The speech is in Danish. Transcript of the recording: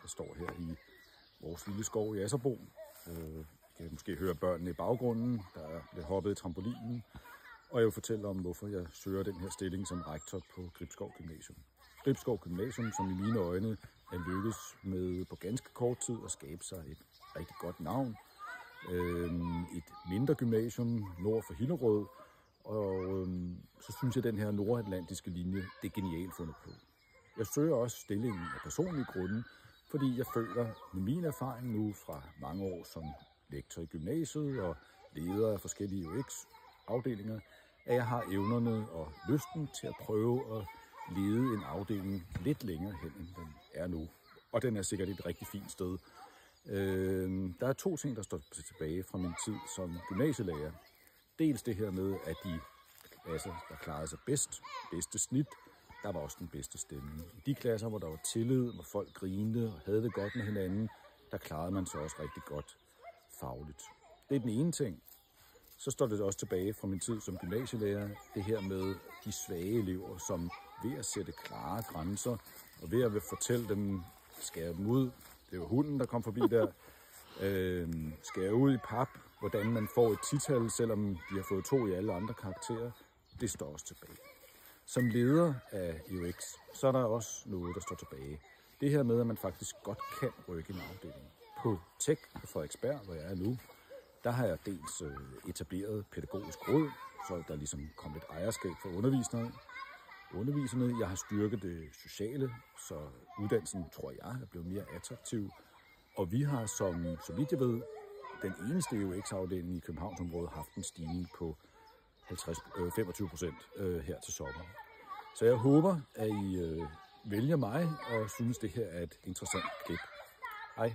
Jeg står her i vores lille skov i Asserbo. I kan måske høre børnene i baggrunden, der er lidt hoppet i trampolinen. Og jeg vil fortælle om, hvorfor jeg søger den her stilling som rektor på Gribskov Gymnasium. Gribskov Gymnasium, som i mine øjne er lykkedes med på ganske kort tid at skabe sig et rigtig godt navn. Et mindre gymnasium nord for Hillerød, og så synes jeg, at den her nordatlantiske linje, det er genialt fundet på. Jeg søger også stillingen af personlige grunde, fordi jeg føler med min erfaring nu fra mange år som lektor i gymnasiet og leder af forskellige UX-afdelinger, at jeg har evnerne og lysten til at prøve at lede en afdeling lidt længere hen, end den er nu. Og den er sikkert et rigtig fint sted. Der er 2 ting, der står tilbage fra min tid som gymnasielærer. Dels det her med, at de klasser, der klarede sig bedste snit, der var også den bedste stemning. I de klasser, hvor der var tillid, hvor folk grinede og havde det godt med hinanden, der klarede man sig også rigtig godt fagligt. Det er den ene ting. Så står det også tilbage fra min tid som gymnasielærer, det her med de svage elever, som ved at sætte klare grænser, og ved at fortælle dem, skære dem ud, det var hunden, der kom forbi der, skære ud i pap, hvordan man får et 10-tal, selvom de har fået 2 i alle andre karakterer, det står også tilbage. Som leder af UX, så er der også noget, der står tilbage. Det her med, at man faktisk godt kan rykke en afdeling. På Tech på Frederiksberg, hvor jeg er nu, der har jeg dels etableret pædagogisk råd, så der ligesom kom lidt ejerskab for underviserne. Jeg har styrket det sociale, så uddannelsen, tror jeg, er blevet mere attraktiv. Og vi har, så vidt jeg ved, den eneste UX-afdeling i Københavnsområdet haft en stigning på 25% her til sommer. Så jeg håber, at I vælger mig og synes, det her er et interessant klip. Hej.